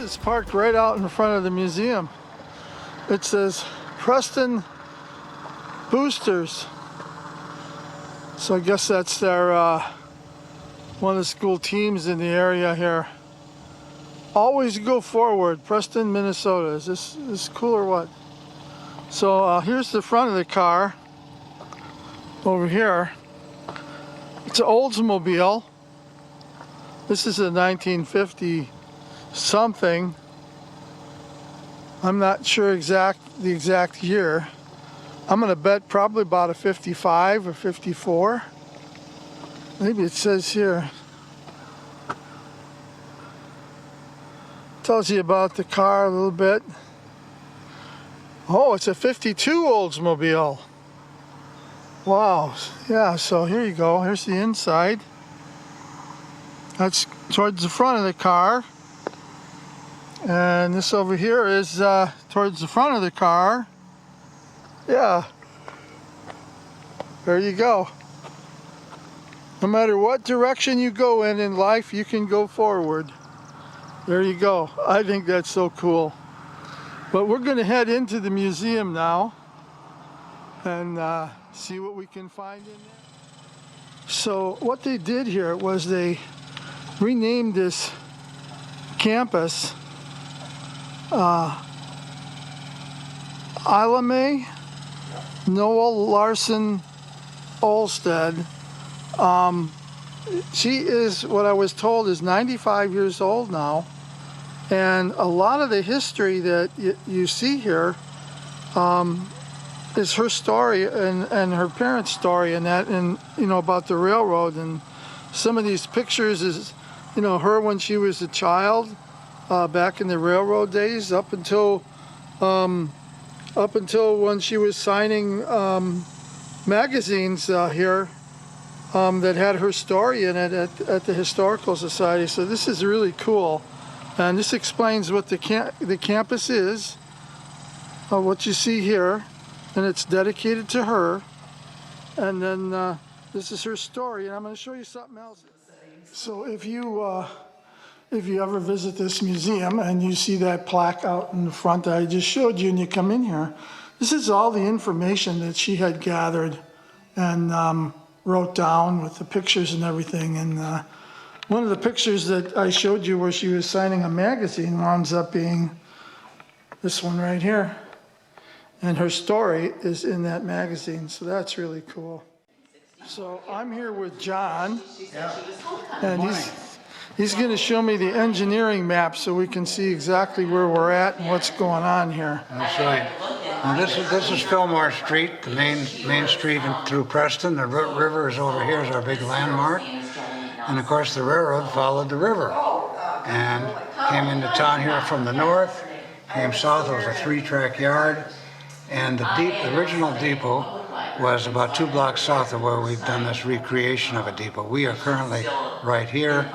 is parked right out in front of the museum. It says Preston Boosters. So I guess that's their one of the school teams in the area here. Always go forward, Preston, Minnesota. Is this cool or what? So here's the front of the car. Over here, it's an Oldsmobile. This is a 1950 something. I'm not sure the exact year. I'm gonna bet probably about a 55 or 54. Maybe it says here. Tells you about the car a little bit. Oh, it's a 52 Oldsmobile. Wow, yeah, so here you go. Here's the inside. That's towards the front of the car. And this over here is towards the front of the car. Yeah. There you go. No matter what direction you go in life, you can go forward. There you go. I think that's so cool. But we're going to head into the museum now and see what we can find in there. So what they did here was they renamed this campus Ila Mae Noel Larson Olsted. She is, what I was told, is 95 years old now. And a lot of the history that you see here is her story and her parents' story and about the railroad. And some of these pictures is, her when she was a child back in the railroad days up until when she was signing magazines here that had her story in it at the Historical Society. So this is really cool. And this explains what the campus is, what you see here, and it's dedicated to her. And then this is her story, and I'm going to show you something else. So if you ever visit this museum and you see that plaque out in the front that I just showed you, and you come in here, this is all the information that she had gathered and wrote down with the pictures and everything. And one of the pictures that I showed you where she was signing a magazine winds up being this one right here. And her story is in that magazine, so that's really cool. So I'm here with Jon, and he's going to show me the engineering map so we can see exactly where we're at and what's going on here. That's right. Now this is Fillmore Street, the main street through Preston. The river is over here, is our big landmark. And of course the railroad followed the river and came into town here from the north, came south. It was a 3-track yard, and the original depot was about 2 blocks south of where we've done this recreation of a depot. We are currently right here.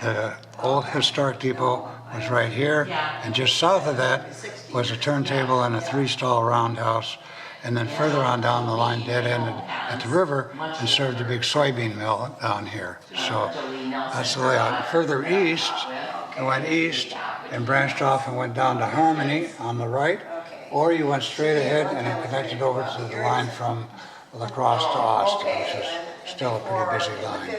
The old historic depot was right here, and just south of that was a turntable and a 3-stall roundhouse. And then further on down the line, dead-ended at the river and served a big soybean mill down here. So that's the layout. And further east, it went east and branched off and went down to Harmony on the right, or you went straight ahead and it connected over to the line from La Crosse to Austin, which is still a pretty busy line.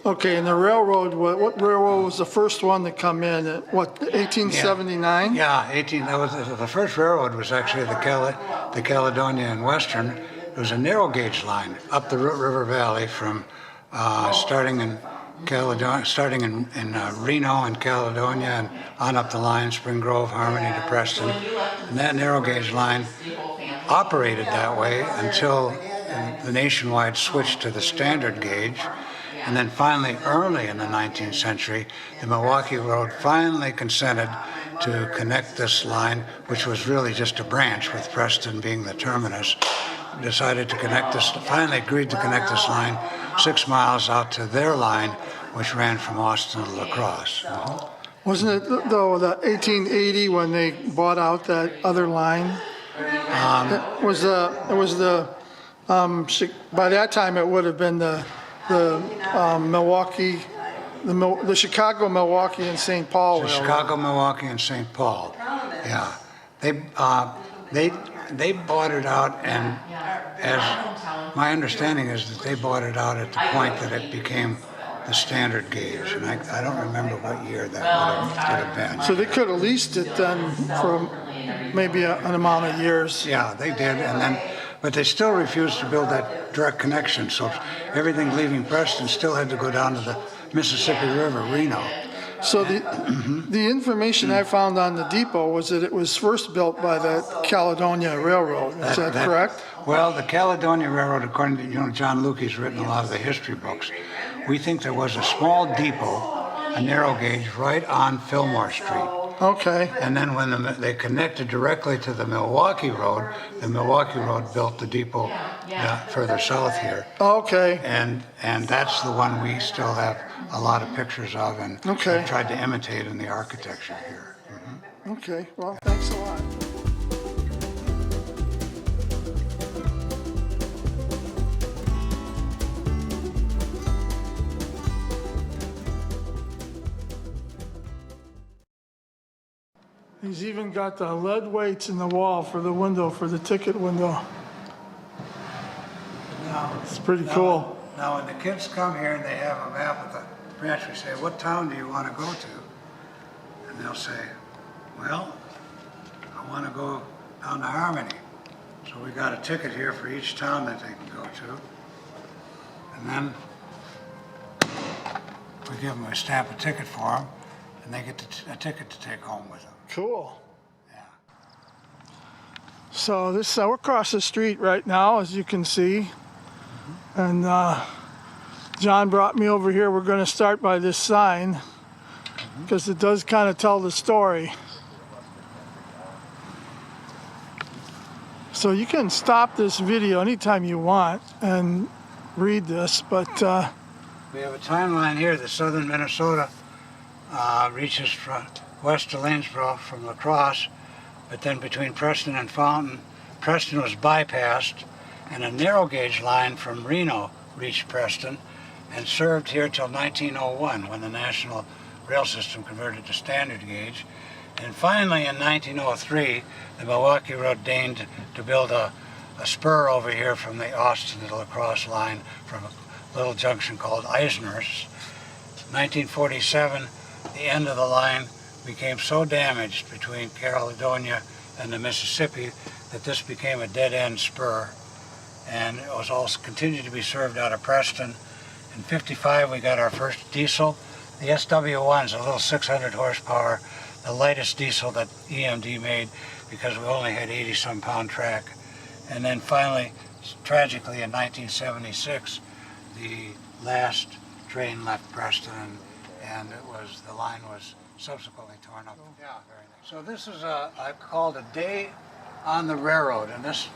Okay, and the railroad, what railroad was the first one to come in? What, 1879? Yeah, that was the first railroad was actually the Caledonia and Western. It was a narrow gauge line up the Root River Valley from starting in Reno and Caledonia and on up the line, Spring Grove, Harmony to Preston. And that narrow gauge line operated that way until the nationwide switched to the standard gauge. And then finally, early in the 19th century, the Milwaukee Road finally consented to connect this line, which was really just a branch with Preston being the terminus, decided to connect this, finally agreed to connect this line 6 miles out to their line, which ran from Austin to La Crosse. Wasn't it, though, the 1880 when they bought out that other line? It was by that time it would have been the Milwaukee the Chicago, Milwaukee, and St. Paul So Railroad. Chicago, Milwaukee, and St. Paul. Yeah, they bought it out, and as my understanding is that they bought it out at the point that it became the standard gauge, and I don't remember what year that would have been. So they could have leased it then for maybe an amount of years. Yeah, they did, but they still refused to build that direct connection, so everything leaving Preston still had to go down to the Mississippi River, Reno. So the information I found on the depot was that it was first built by the Caledonia Railroad. Is that correct? Well, the Caledonia Railroad, according to John Lukey's written a lot of the history books, we think there was a small depot, a narrow gauge, right on Fillmore Street. Okay. And then when they connected directly to the Milwaukee Road built the depot further south here. Okay. And that's the one we still have a lot of pictures of and have tried to imitate in the architecture here. Mm-hmm. Okay. Well, thanks a lot. He's even got the lead weights in the wall for the window, for the ticket window. It's pretty cool. Now, when the kids come here and they have a map of the branch, we say, what town do you want to go to? And they'll say, well, I want to go down to Harmony. So we got a ticket here for each town that they can go to. And then we give them, stamp a ticket for them, and they get a ticket to take home with them. Cool. Yeah. So we're across the street right now, as you can see. And John brought me over here. We're going to start by this sign because it does kind of tell the story. So you can stop this video anytime you want and read this, but we have a timeline here that southern Minnesota reaches from west to Lanesboro from La Crosse, but then between Preston and Fountain, Preston was bypassed, and a narrow gauge line from Reno reached Preston and served here till 1901 when the national rail system converted to standard gauge. And finally in 1903, the Milwaukee Road deigned to build a spur over here from the Austin to La Crosse line from a little junction called Eisner's. 1947, the end of the line became so damaged between Caledonia and the Mississippi that this became a dead-end spur, and it was also continued to be served out of Preston. In '55 we got our first diesel. The SW1 is a little 600 horsepower, the lightest diesel that EMD made because we only had 80-some pound track. And then finally, tragically in 1976, the last train left Preston, and the line was subsequently torn up. Yeah, very nice. So this is called a day on the railroad, and this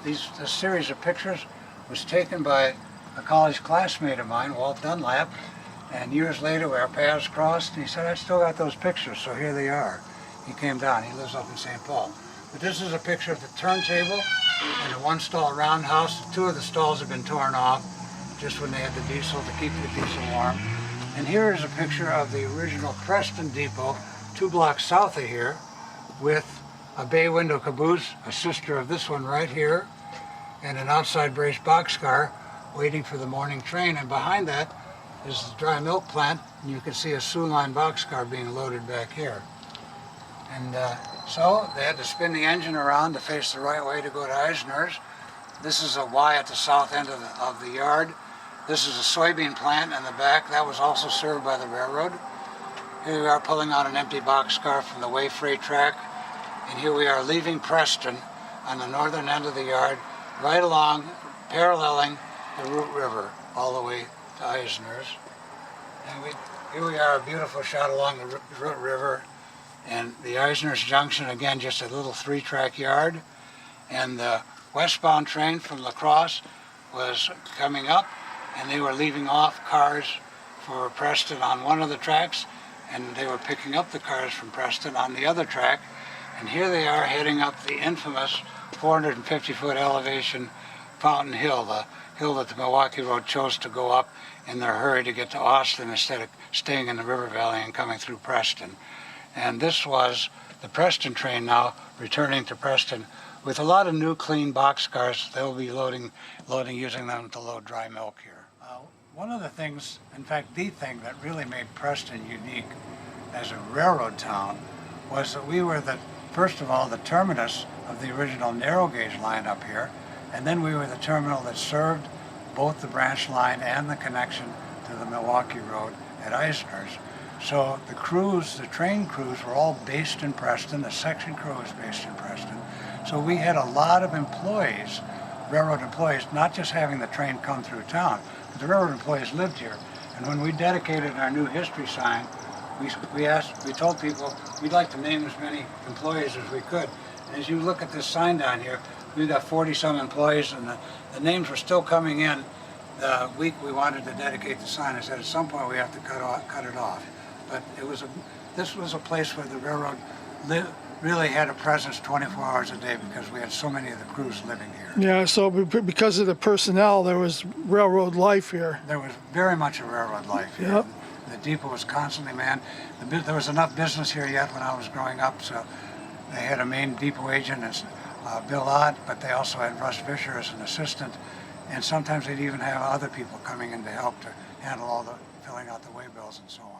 series of pictures was taken by a college classmate of mine, Walt Dunlap, and years later our paths crossed, and he said, I still got those pictures, so here they are. He came down, he lives up in St. Paul. But this is a picture of the turntable and a one-stall roundhouse. Two of the stalls have been torn off just when they had the diesel to keep the diesel warm. And here is a picture of the original Preston depot, 2 blocks south of here, with a bay window caboose, a sister of this one right here, and an outside braced boxcar waiting for the morning train. And behind that is the dry milk plant, and you can see a Sioux Line boxcar being loaded back here. And so they had to spin the engine around to face the right way to go to Eisner's. This is a Y at the south end of the yard. This is a soybean plant in the back. That was also served by the railroad. Here we are pulling out an empty boxcar from the way freight track. And here we are leaving Preston on the northern end of the yard, right along, paralleling the Root River, all the way to Eisner's. And here we are, a beautiful shot along the Root River. And the Eisner's Junction, again, just a little 3-track yard. And the westbound train from La Crosse was coming up, and they were leaving off cars for Preston on one of the tracks, and they were picking up the cars from Preston on the other track. And here they are heading up the infamous 450-foot elevation Fountain Hill, the hill that the Milwaukee Road chose to go up in their hurry to get to Austin instead of staying in the river valley and coming through Preston. And this was the Preston train now returning to Preston with a lot of new clean boxcars. They'll be loading using them to load dry milk here. One of the things, in fact, the thing that really made Preston unique as a railroad town was that we were first of all, the terminus of the original narrow gauge line up here, and then we were the terminal that served both the branch line and the connection to the Milwaukee Road at Eisner's. So the crews, the train crews, were all based in Preston. The section crew was based in Preston. So we had a lot of employees, railroad employees, not just having the train come through town, but the railroad employees lived here. And when we dedicated our new history sign, we told people we'd like to name as many employees as we could. And as you look at this sign down here, we've got 40-some employees, and the names were still coming in the week we wanted to dedicate the sign. I said, at some point we have to cut it off. But this was a place where the railroad really had a presence 24 hours a day because we had so many of the crews living here. Yeah, so because of the personnel, there was railroad life here. There was very much a railroad life here. Yep. The depot was constantly manned. There was enough business here yet when I was growing up, so they had a main depot agent as Bill Ott, but they also had Russ Fisher as an assistant, and sometimes they'd even have other people coming in to help to handle all the filling out the way bills and so on.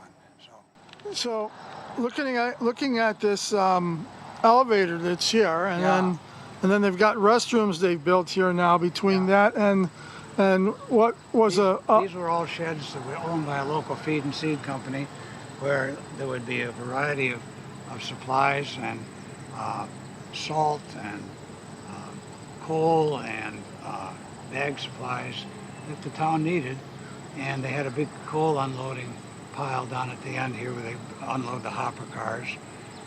So looking at this elevator that's here, and then they've got restrooms they've built here now between that and what was these were all sheds that were owned by a local feed and seed company, where there would be a variety of supplies and salt and coal and bag supplies that the town needed, and they had a big coal unloading pile down at the end here where they unload the hopper cars.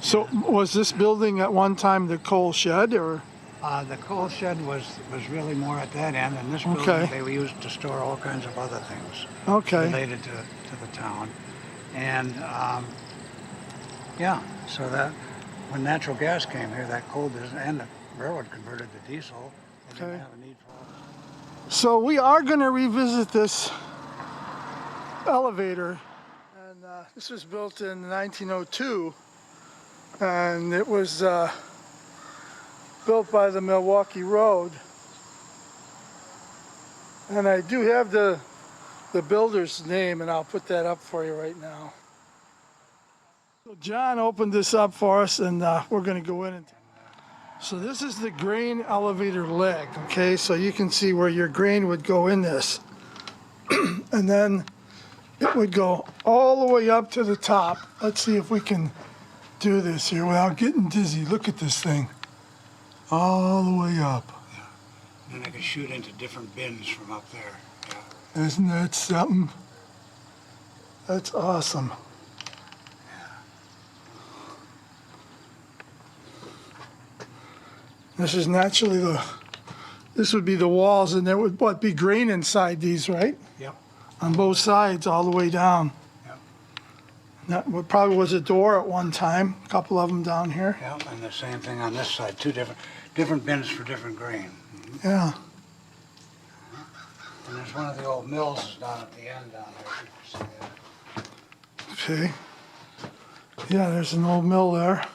So was this building at one time the coal shed, or? The coal shed was really more at that end, and this building they were used to store all kinds of other things related to the town. And so that when natural gas came here, that coal business and the railroad converted to diesel, they didn't have a need for it. So we are going to revisit this elevator. And this was built in 1902, and it was built by the Milwaukee Road. And I do have the builder's name, and I'll put that up for you right now. So John opened this up for us, and we're going to go in. So this is the grain elevator leg, okay? So you can see where your grain would go in this. And then it would go all the way up to the top. Let's see if we can do this here without getting dizzy. Look at this thing. All the way up. Yeah. And I could shoot into different bins from up there. Yeah. Isn't that something? That's awesome. Yeah. This is naturally this would be the walls, and there would be grain inside these, right? Yep. On both sides, all the way down. Yep. That probably was a door at one time. A couple of them down here. Yep, and the same thing on this side. Two different bins for different grain. Mm-hmm. Yeah. And there's one of the old mills down at the end down there. You can see that. Okay. Yeah, there's an old mill there.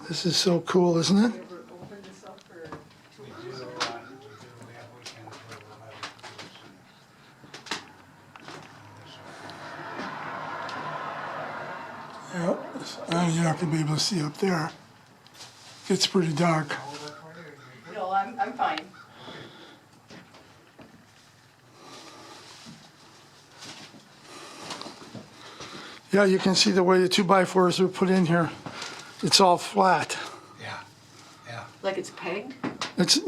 This is so cool, isn't it? Yeah, you're not going to be able to see up there. It's pretty dark. No, I'm fine. Yeah, you can see the way the 2x4s were put in here. It's all flat. Yeah, yeah. Like it's pegged?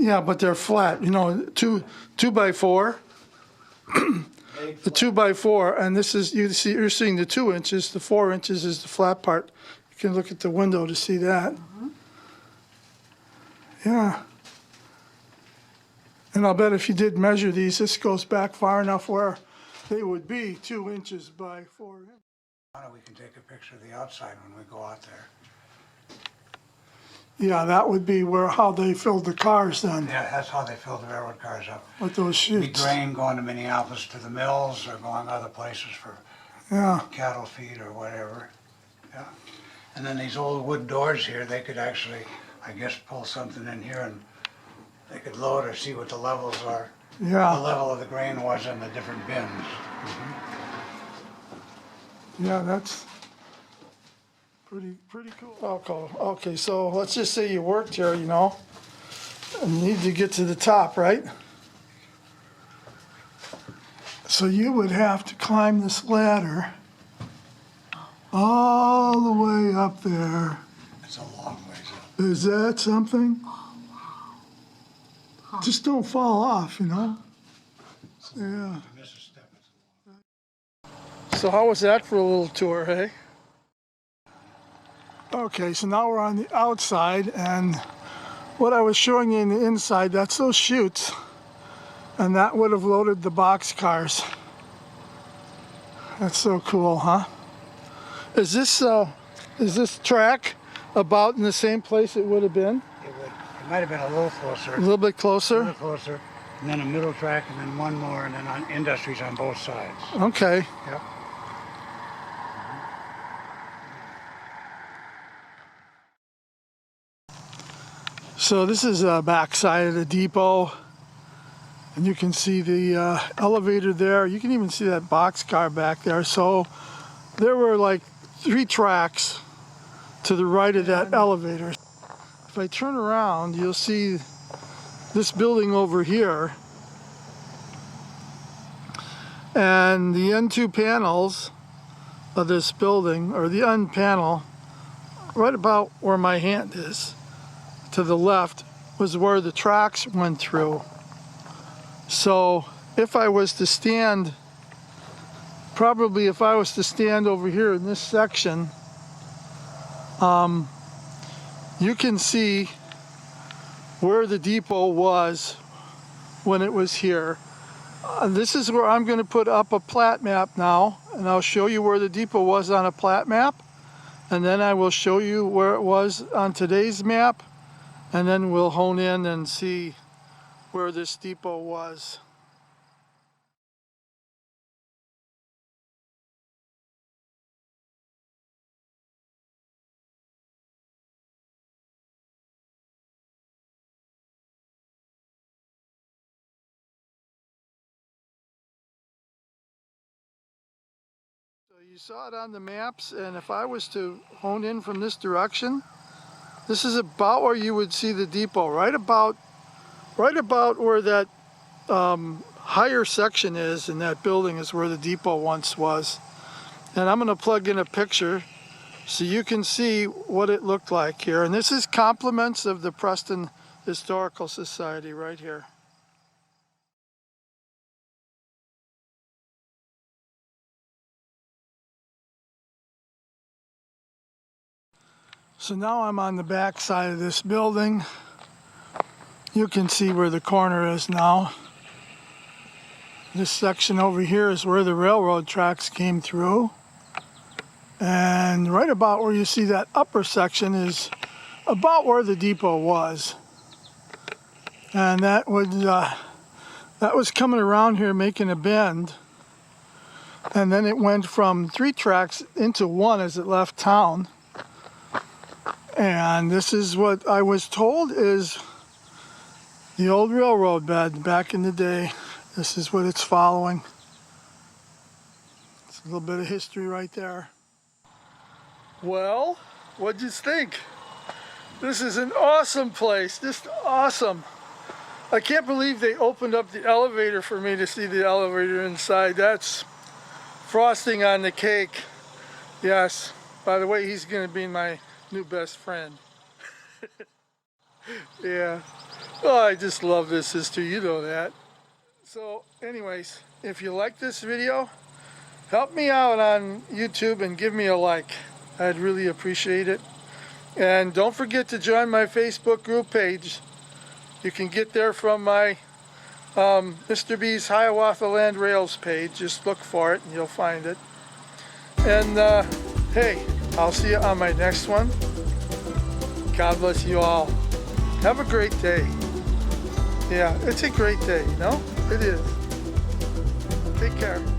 Yeah, but they're flat. You know, two by four. The 2x4, and this is you're seeing the 2 inches. The 4 inches is the flat part. You can look at the window to see that. Mm-hmm. Yeah. And I'll bet if you did measure these, this goes back far enough where they would be 2 inches by 4 inches. We can take a picture of the outside when we go out there. Yeah, that would be how they filled the cars then, Yeah, that's how they filled the railroad cars up. with those Be chutes. grain going to Minneapolis to the mills or going other places for Yeah, cattle feed or whatever. Yeah. And then these old wood doors here, they could actually, I guess, pull something in here and they could load or see what the levels are. The yeah, level of the grain was in the different bins. yeah, that's pretty cool. Okay, so let's just say you worked here, you know, and you need to get to the top, right? So you would have to climb this ladder all the way up there. It's a long ways up. Is that something? Just don't fall off, you know? Yeah. If you miss a step, it's a long. So how was that for a little tour, hey? Okay, so now we're on the outside, and what I was showing you in the inside, that's those chutes, and that would have loaded the box cars. That's so cool, huh? Is this track about in the same place it would have been? It might have been a little closer. A little bit A closer? little closer, and then a middle track, and then one more, and then on industries on both sides. Okay. Yep. So this is the back side of the depot, and you can see the elevator there. You can even see that box car back there. So there were like 3 tracks to the right of that elevator. If I turn around, you'll see this building over here, and the N2 panels of this building, or the N panel, right about where my hand is, to the left, was where the tracks went through. So if I was to stand, probably if I was to stand over here in this section, you can see where the depot was when it was here. This is where I'm going to put up a plat map now, and I'll show you where the depot was on a plat map, and then I will show you where it was on today's map, and then we'll hone in and see where this depot was. So you saw it on the maps, and if I was to hone in from this direction, this is about where you would see the depot, right about where that higher section is in that building is where the depot once was. And I'm going to plug in a picture so you can see what it looked like here. And this is compliments of the Preston Historical Society right here. So now I'm on the back side of this building. You can see where the corner is now. This section over here is where the railroad tracks came through. And right about where you see that upper section is about where the depot was. And that was coming around here making a bend. And then it went from 3 tracks into 1 as it left town. And this is what I was told is the old railroad bed back in the day. This is what it's following. It's a little bit of history right there. Well, what'd you think? This is an awesome place, just awesome. I can't believe they opened up the elevator for me to see the elevator inside. That's frosting on the cake. Yes, by the way, he's gonna be my new best friend. Yeah. Oh, I just love this history, you know that. So anyways, if you like this video, help me out on YouTube and give me a like. I'd really appreciate it. And don't forget to join my Facebook group page. You can get there from my Mr. B's Hiawathaland Rails page. Just look for it and you'll find it. And hey, I'll see you on my next one. God bless you all. Have a great day. Yeah, it's a great day, you know? It is. Take care.